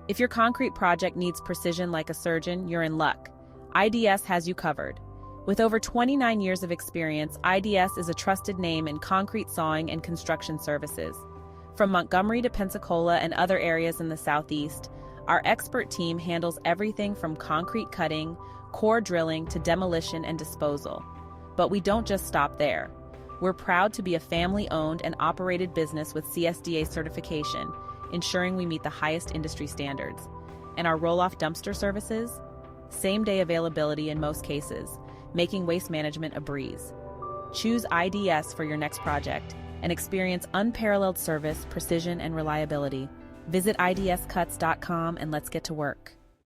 If your concrete project needs precision like a surgeon, you're in luck. IDS has you covered. With over 29 years of experience, IDS is a trusted name in concrete sawing and construction services. From Montgomery to Pensacola and other areas in the Southeast, our expert team handles everything from concrete cutting, core drilling to demolition and disposal. But we don't just stop there. We're proud to be a family-owned and operated business with CSDA certification, ensuring we meet the highest industry standards. And our roll-off dumpster services? Same-day availability in most cases, making waste management a breeze. Choose IDS for your next project and experience unparalleled service, precision, and reliability. Visit idscuts.com and let's get to work.